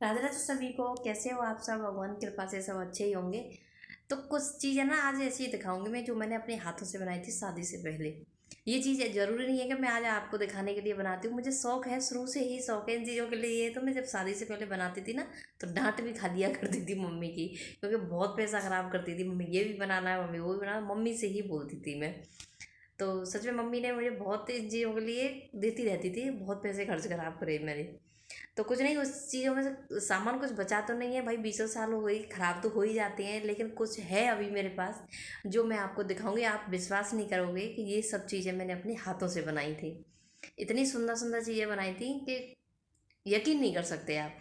राधे राधे सभी को। कैसे हो आप सब? भगवान की कृपा से सब अच्छे ही होंगे। तो कुछ चीज़ें ना आज ऐसी ही दिखाऊंगी मैं, जो मैंने अपने हाथों से बनाई थी शादी से पहले। ये चीज़ ज़रूरी नहीं है कि मैं आज आपको दिखाने के लिए बनाती हूँ, मुझे शौक है, शुरू से ही शौक है इन चीज़ों के लिए। तो मैं जब शादी से पहले बनाती थी ना, तो डांट भी खा लिया करती थी मम्मी की, क्योंकि बहुत पैसा खराब करती थी मम्मी। ये भी बनाना है मम्मी, वो भी बनाना, मम्मी से ही बोलती थी मैं। तो सच में मम्मी ने मुझे बहुत इन चीज़ों के लिए देती रहती थी, बहुत पैसे खर्च खराब करे मेरे। तो कुछ नहीं, उस चीज़ों में से सामान कुछ बचा तो नहीं है भाई, 20 साल हो गई, ख़राब तो हो ही जाते हैं, लेकिन कुछ है अभी मेरे पास जो मैं आपको दिखाऊंगी। आप विश्वास नहीं करोगे कि ये सब चीज़ें मैंने अपने हाथों से बनाई थी। इतनी सुंदर सुंदर चीज़ें बनाई थी कि यकीन नहीं कर सकते आप।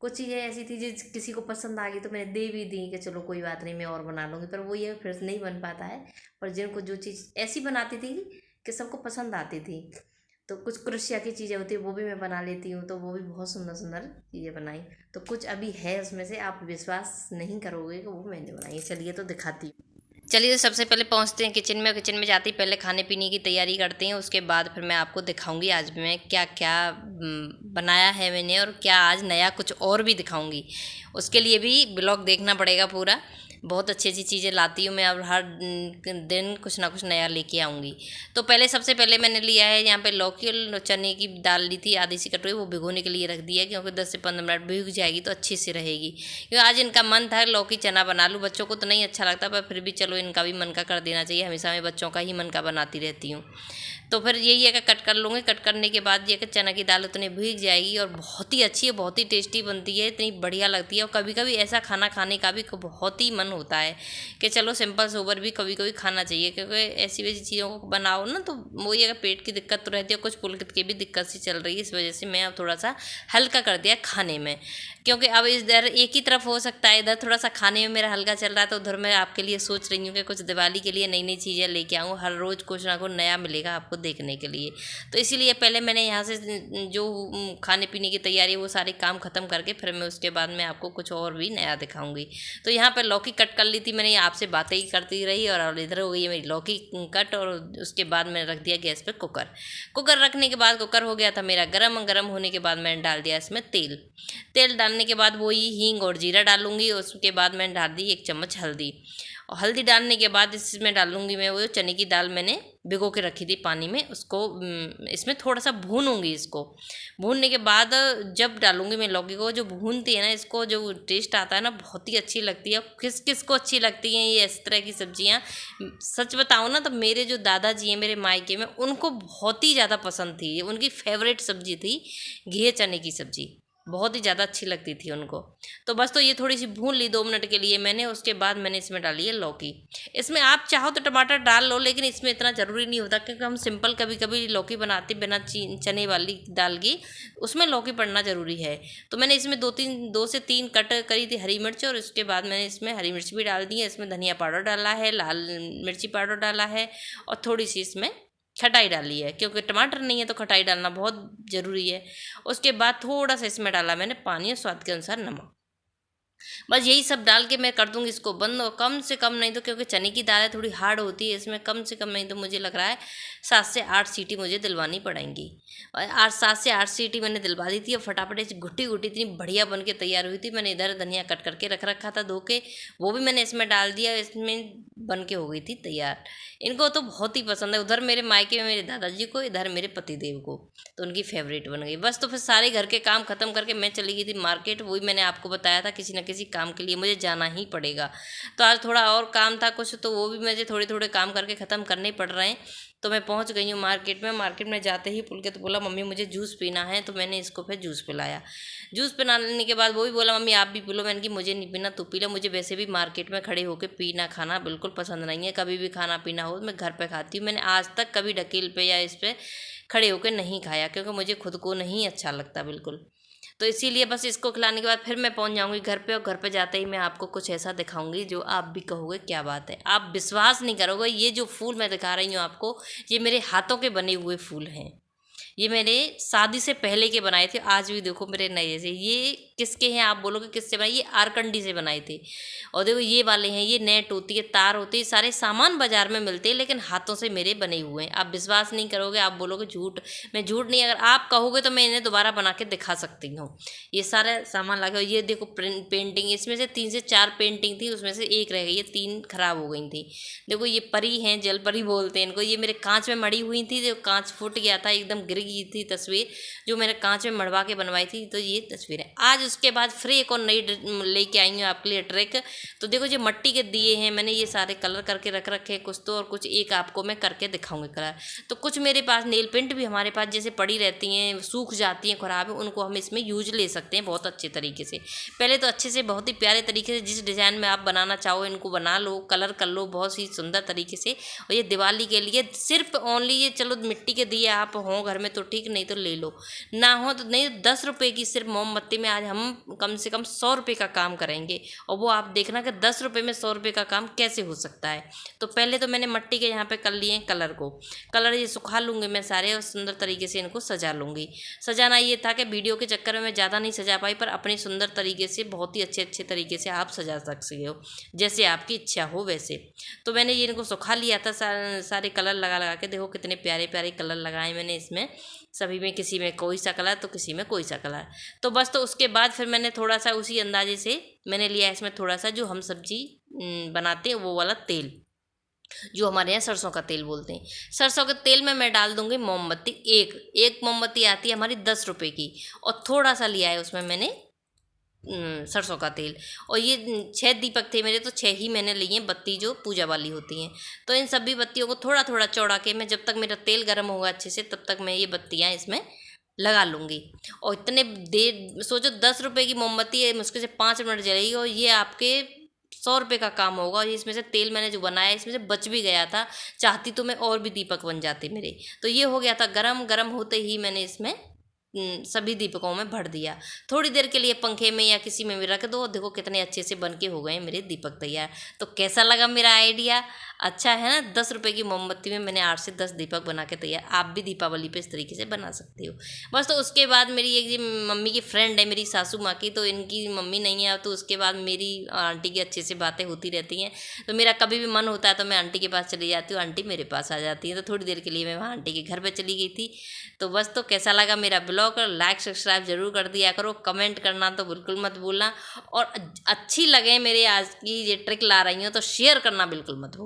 कुछ चीज़ें ऐसी थी जो किसी को पसंद आ गई तो मैंने दे भी दी कि चलो कोई बात नहीं, मैं और बना लूँगी, पर वो ये फिर नहीं बन पाता है। पर जिनको जो चीज़ ऐसी बनाती थी कि सबको पसंद आती थी, तो कुछ क्रोशिया की चीज़ें होती है वो भी मैं बना लेती हूँ, तो वो भी बहुत सुंदर सुंदर चीज़ें बनाई। तो कुछ अभी है उसमें से, आप विश्वास नहीं करोगे कि वो मैंने बनाई है। चलिए तो दिखाती हूँ। चलिए तो सबसे पहले पहुंचते हैं किचन में। किचन में जाते ही पहले खाने पीने की तैयारी करते हैं, उसके बाद फिर मैं आपको दिखाऊंगी आज मैं क्या क्या बनाया है मैंने, और क्या आज नया कुछ और भी दिखाऊंगी। उसके लिए भी ब्लॉग देखना पड़ेगा पूरा। बहुत अच्छी अच्छी चीज़ें लाती हूँ मैं, और हर दिन कुछ ना कुछ नया लेके आऊँगी। तो पहले सबसे पहले मैंने लिया है यहाँ पे लौकी और चने की दाल ली थी आधी सी कटोरी, वो भिगोने के लिए रख दिया, क्योंकि 10 से 15 मिनट भीग जाएगी तो अच्छी सी रहेगी। क्योंकि आज इनका मन था लौकी चना बना लूँ, बच्चों को तो नहीं अच्छा लगता, पर फिर भी चलो इनका भी मन का कर देना चाहिए। हमेशा मैं बच्चों का ही मन का बनाती रहती हूँ। तो फिर यही है कि कट कर लूँगी। कट करने के बाद ये कि चना की दाल उतनी भीग जाएगी और बहुत ही अच्छी है, बहुत ही टेस्टी बनती है, इतनी बढ़िया लगती है। और कभी कभी ऐसा खाना खाने का भी बहुत ही मन होता है कि चलो सिंपल सोबर भी कभी कभी खाना चाहिए, क्योंकि ऐसी वैसी चीज़ों को बनाओ ना तो वो ये पेट की दिक्कत तो रहती है, कुछ पुलकित की भी दिक्कत सी चल रही है, इस वजह से मैं अब थोड़ा सा हल्का कर दिया खाने में। क्योंकि अब इधर एक ही तरफ हो सकता है, इधर थोड़ा सा खाने में मेरा हल्का चल रहा है, तो उधर मैं आपके लिए सोच रही हूँ कि कुछ दिवाली के लिए नई नई चीज़ें लेके आऊँ। हर रोज़ कुछ ना कुछ नया मिलेगा आपको देखने के लिए। तो इसीलिए पहले मैंने यहाँ से जो खाने पीने की तैयारी है वो सारे काम ख़त्म करके फिर मैं उसके बाद में आपको कुछ और भी नया दिखाऊंगी। तो यहाँ पर लौकी कट कर ली थी मैंने, आपसे बातें ही करती रही, और इधर हो गई मेरी लौकी कट। और उसके बाद मैंने रख दिया गैस पर कुकर। कुकर रखने के बाद कुकर हो गया था मेरा गर्म। गर्म होने के बाद मैंने डाल दिया इसमें तेल। तेल डालने के बाद वही हींग और जीरा डालूंगी। उसके बाद मैंने डाल दी 1 चम्मच हल्दी। और हल्दी डालने के बाद इसमें डालूंगी मैं वो चने की दाल मैंने भिगो के रखी थी पानी में, उसको इसमें थोड़ा सा भूनूंगी। इसको भूनने के बाद जब डालूंगी मैं लौकी को, जो भूनती है ना, इसको जो टेस्ट आता है ना, बहुत ही अच्छी लगती है। किस किस को अच्छी लगती हैं ये इस तरह की सब्जियां? सच बताऊँ ना तो मेरे जो दादाजी हैं मेरे मायके में, उनको बहुत ही ज़्यादा पसंद थी, ये उनकी फेवरेट सब्जी थी घिये चने की सब्जी, बहुत ही ज़्यादा अच्छी लगती थी उनको। तो बस, तो ये थोड़ी सी भून ली 2 मिनट के लिए मैंने। उसके बाद मैंने इसमें डाली है लौकी। इसमें आप चाहो तो टमाटर डाल लो, लेकिन इसमें इतना ज़रूरी नहीं होता, क्योंकि हम सिंपल कभी कभी लौकी बनाते बिना चने वाली दाल की, उसमें लौकी पड़ना ज़रूरी है। तो मैंने इसमें 2 से 3 कट करी थी हरी मिर्च, और उसके बाद मैंने इसमें हरी मिर्च भी डाल दी है। इसमें धनिया पाउडर डाला है, लाल मिर्ची पाउडर डाला है, और थोड़ी सी इसमें खटाई डाली है, क्योंकि टमाटर नहीं है तो खटाई डालना बहुत ज़रूरी है। उसके बाद थोड़ा सा इसमें डाला मैंने पानी और स्वाद के अनुसार नमक। बस यही सब डाल के मैं कर दूंगी इसको बंद। और कम से कम नहीं तो, क्योंकि चने की दाल है थोड़ी हार्ड होती है, इसमें कम से कम नहीं तो मुझे लग रहा है 7 से 8 सीटी मुझे दिलवानी पड़ेंगी। और 7 से 8 सीटी मैंने दिलवा दी थी, और फटाफट ऐसी घुट्टी घुट्टी इतनी बढ़िया बन के तैयार हुई थी। मैंने इधर धनिया कट करके रख रखा था धो के, वो भी मैंने इसमें डाल दिया, इसमें बन के हो गई थी तैयार। इनको तो बहुत ही पसंद है, उधर मेरे मायके में मेरे दादाजी को, इधर मेरे पतिदेव को, तो उनकी फेवरेट बन गई। बस, तो फिर सारे घर के काम ख़त्म करके मैं चली गई थी मार्केट। वही मैंने आपको बताया था, किसी न किसी काम के लिए मुझे जाना ही पड़ेगा। तो आज थोड़ा और काम था कुछ, तो वो भी मुझे थोड़े थोड़े काम करके ख़त्म करने पड़ रहे हैं। तो मैं पहुंच गई हूँ मार्केट में। मार्केट में जाते ही पुलकित बोला मम्मी मुझे जूस पीना है, तो मैंने इसको फिर जूस पिलाया। जूस पिलाने के बाद वो भी बोला मम्मी आप भी पी लो। मैंने कि मुझे नहीं पीना, तू पी लो। मुझे वैसे भी मार्केट में खड़े होकर पीना खाना बिल्कुल पसंद नहीं है। कभी भी खाना पीना हो मैं घर पे खाती हूँ। मैंने आज तक कभी ढकेल पे या इस पे खड़े होकर नहीं खाया, क्योंकि मुझे खुद को नहीं अच्छा लगता बिल्कुल। तो इसीलिए बस इसको खिलाने के बाद फिर मैं पहुंच जाऊंगी घर पे, और घर पे जाते ही मैं आपको कुछ ऐसा दिखाऊंगी जो आप भी कहोगे क्या बात है। आप विश्वास नहीं करोगे, ये जो फूल मैं दिखा रही हूँ आपको, ये मेरे हाथों के बने हुए फूल हैं। ये मैंने शादी से पहले के बनाए थे, आज भी देखो मेरे नए जैसे। ये किसके हैं आप बोलोगे किससे बनाए? ये आरकंडी से बनाए थे। और देखो ये वाले हैं, ये नेट होती है, तार होती है, सारे सामान बाजार में मिलते हैं, लेकिन हाथों से मेरे बने हुए हैं। आप विश्वास नहीं करोगे, आप बोलोगे झूठ। मैं झूठ नहीं, अगर आप कहोगे तो मैं इन्हें दोबारा बना के दिखा सकती हूँ। ये सारा सामान लगा। ये देखो पेंटिंग, इसमें से 3 से 4 पेंटिंग थी, उसमें से एक रह गई, ये 3 खराब हो गई थी। देखो ये परी हैं, जल परी बोलते हैं इनको। ये मेरे कांच में मड़ी हुई थी, जो कांच फूट गया था, एकदम गिर गई थी तस्वीर, जो मैंने कांच में मड़वा के बनवाई थी। तो ये तस्वीर है। आज उसके बाद फिर एक और नई लेके आई हूँ आपके लिए ट्रिक। तो देखो जो मट्टी के दिए हैं मैंने, ये सारे कलर करके रख रखे हैं, कुछ तो, और कुछ एक आपको मैं करके दिखाऊंगी कलर। तो कुछ मेरे पास नेल पेंट भी हमारे पास जैसे पड़ी रहती हैं, सूख जाती हैं, खराब है, उनको हम इसमें यूज ले सकते हैं बहुत अच्छे तरीके से। पहले तो अच्छे से बहुत ही प्यारे तरीके से जिस डिज़ाइन में आप बनाना चाहो इनको बना लो, कलर कर लो बहुत ही सुंदर तरीके से। और ये दिवाली के लिए सिर्फ ओनली, ये चलो मिट्टी के दिए आप हों घर में तो ठीक, नहीं तो ले लो, ना हो तो नहीं। 10 रुपये की सिर्फ मोमबत्ती में आज हम कम से कम 100 रुपये का काम करेंगे। और वो आप देखना कि 10 रुपये में 100 रुपये का काम कैसे हो सकता है। तो पहले तो मैंने मट्टी के यहाँ पे कर लिए कलर को। कलर ये सुखा लूँगी मैं सारे, और सुंदर तरीके से इनको सजा लूँगी। सजाना ये था कि वीडियो के चक्कर में मैं ज़्यादा नहीं सजा पाई, पर अपनी सुंदर तरीके से बहुत ही अच्छे अच्छे तरीके से आप सजा सकते हो, जैसे आपकी इच्छा हो वैसे। तो मैंने ये इनको सुखा लिया था सारे कलर लगा लगा के। देखो कितने प्यारे प्यारे कलर लगाए मैंने इसमें, सभी में, किसी में कोई सा कलर तो किसी में कोई सा कलर। तो बस, तो उसके बाद फिर मैंने थोड़ा सा उसी अंदाजे से मैंने लिया इसमें थोड़ा सा, जो हम सब्जी बनाते हैं वो वाला तेल, जो हमारे यहाँ सरसों का तेल बोलते हैं। सरसों के तेल में मैं डाल दूंगी मोमबत्ती। एक मोमबत्ती आती है हमारी 10 रुपये की, और थोड़ा सा लिया है उसमें मैंने सरसों का तेल। और ये 6 दीपक थे मेरे, तो 6 ही मैंने लिए हैं बत्ती जो पूजा वाली होती हैं। तो इन सभी बत्तियों को थोड़ा थोड़ा चौड़ा के मैं, जब तक मेरा तेल गर्म होगा अच्छे से, तब तक मैं ये बत्तियाँ इसमें लगा लूँगी। और इतने देर सोचो, 10 रुपये की मोमबत्ती है, मुश्किल से 5 मिनट जलेगी, और ये आपके 100 रुपये का काम होगा। और इसमें से तेल मैंने जो बनाया इसमें से बच भी गया था, चाहती तो मैं और भी दीपक बन जाते मेरे। तो ये हो गया था गरम। गरम होते ही मैंने इसमें सभी दीपकों में भर दिया। थोड़ी देर के लिए पंखे में या किसी में भी रख दो। देखो कितने अच्छे से बन के हो गए मेरे दीपक तैयार। तो कैसा लगा मेरा आइडिया? अच्छा है ना? 10 रुपये की मोमबत्ती में मैंने 8 से 10 दीपक बना के तैयार। आप भी दीपावली पे इस तरीके से बना सकते हो। बस, तो उसके बाद मेरी एक मम्मी की फ्रेंड है, मेरी सासू माँ की, तो इनकी मम्मी नहीं है, तो उसके बाद मेरी आंटी की अच्छे से बातें होती रहती हैं। तो मेरा कभी भी मन होता है तो मैं आंटी के पास चली जाती हूँ, आंटी मेरे पास आ जाती है। तो थोड़ी देर के लिए मैं वहाँ आंटी के घर पर चली गई थी। तो बस, तो कैसा लगा मेरा ब्लॉग? लाइक सब्सक्राइब जरूर कर दिया करो, कमेंट करना तो बिल्कुल मत भूलना, और अच्छी लगे मेरे आज की ये ट्रिक ला रही हूँ तो शेयर करना बिल्कुल मत भूलना।